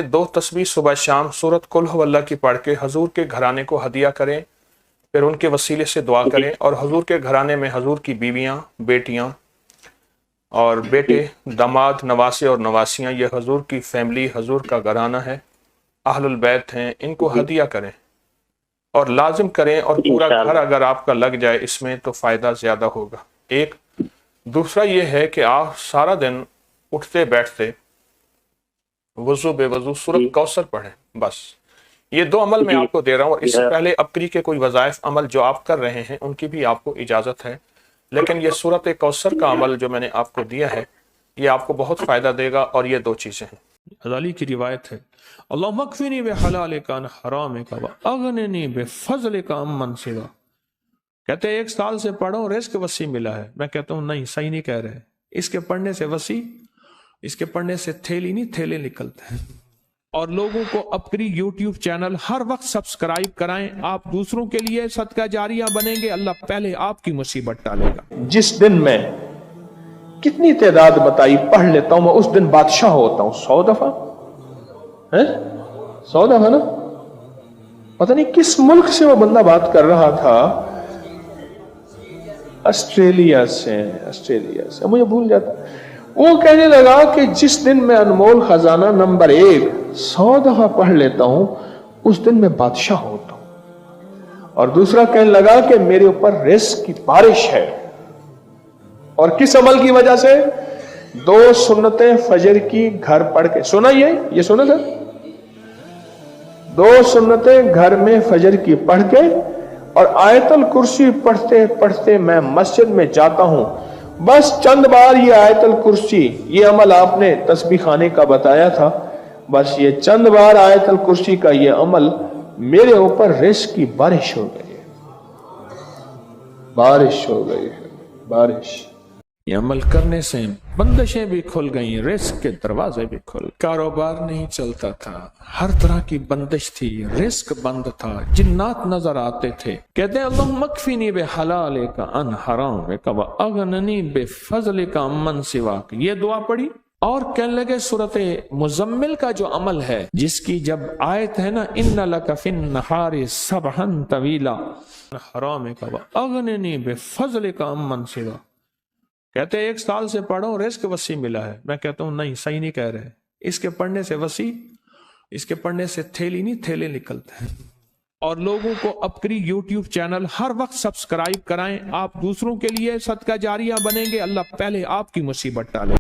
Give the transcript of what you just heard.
2 तस्बीह सुबह शाम सूरत कुल हुवल्लाह की पढ़ के हजूर के घराने को हदिया करें, फिर उनके वसीले से दुआ करें और हजूर के घराने में हजूर की बीवियां, बेटियां और बेटे, दामाद, नवासे और नवासियां, ये हजूर की फैमिली, हजूर का घराना है, अहलुल बैत हैं, इनको हदिया करें और लाजिम करें। और पूरा घर अगर आपका लग जाए इसमें तो फ़ायदा ज़्यादा होगा। एक दूसरा ये है कि आप सारा दिन उठते बैठते वजू बेवजू सूरत कौसर पढ़ें। बस ये 2 अमल मैं आपको दे रहा हूँ। और इससे पहले अबकरी के कोई वज़ाइफ अमल जो आप कर रहे हैं उनकी भी आपको इजाज़त है, लेकिन ये सूरत कौसर का अमल जो मैंने आपको दिया है ये आपको बहुत फ़ायदा देगा। और ये 2 चीज़ें हैं। गज़ाली की रिवायत है, अल्लाहुम्मा अक्फ़िनी बिहलालिका अन हरामिका व अग़निनी बिफ़ज़लिका अम्मन सिवा। कहते हैं 1 साल से पढ़ो, रिज़्क़ वसी मिला है। मैं कहता हूँ नहीं, सही नहीं कह रहे। इसके पढ़ने से वसी, इसके पढ़ने से थैली नहीं थैले निकलते हैं। और लोगों को अपनी यूट्यूब चैनल हर वक्त सब्सक्राइब कराएं। आप दूसरों के लिए सदका जारिया बनेंगे, अल्लाह पहले आपकी मुसीबत टालेगा। जिस दिन मैं कितनी तादाद बताई पढ़ लेता हूं, मैं उस दिन बादशाह होता हूं। 100 दफा है, 100 दफा ना। पता नहीं किस मुल्क से वो बंदा बात कर रहा था, ऑस्ट्रेलिया से मुझे भूल जाता। वो कहने लगा कि जिस दिन मैं अनमोल खजाना नंबर 1 100 दफा पढ़ लेता हूं, उस दिन मैं बादशाह होता हूं। और दूसरा कहने लगा कि मेरे ऊपर रिज़्क़ की बारिश है। और किस अमल की वजह से? 2 सुन्नतें फजर की घर पढ़ के। सुना ये सुना था? 2 सुन्नतें घर में फजर की पढ़ के और आयतल कुर्सी पढ़ते पढ़ते मैं मस्जिद में जाता हूं। बस चंद बार ये आयतल कुर्सी, ये अमल आपने तस्बीह खाने का बताया था, बस ये चंद बार आयतल कुर्सी का ये अमल, मेरे ऊपर रिज़्क़ की बारिश हो गई है, बारिश। ये अमल करने से बंदिशें भी खुल गई, रिज़्क़ के दरवाजे भी खुल। कारोबार नहीं चलता था, हर तरह की बंदिश थी, रिज़्क़ बंद था, जिन्नात नजर आते थे। कहते हैं अल्लाहुम्मा अक्फ़िनी बिहलालिका अन हरामिका व अग़निनी बिफ़ज़लिका अम्मन सिवाक। ये दुआ पढ़ी और कहने लगे सूरत मुज़म्मिल का जो अमल है, जिसकी जब आयत है ना, इन्ना लका फ़िन नहारि सबहन तवीला हरामिका व अग़निनी बिफ़ज़लिका अम्मन सिवा। कहते हैं 1 साल से पढ़ो, रिज़्क़ वसी मिला है। मैं कहता हूँ नहीं, सही नहीं कह रहे। इसके पढ़ने से वसी, इसके पढ़ने से थैली नहीं थैले निकलते हैं। और लोगों को अपनी यूट्यूब चैनल हर वक्त सब्सक्राइब कराएं। आप दूसरों के लिए सदका जारिया बनेंगे, अल्लाह पहले आपकी मुसीबत टालेगा।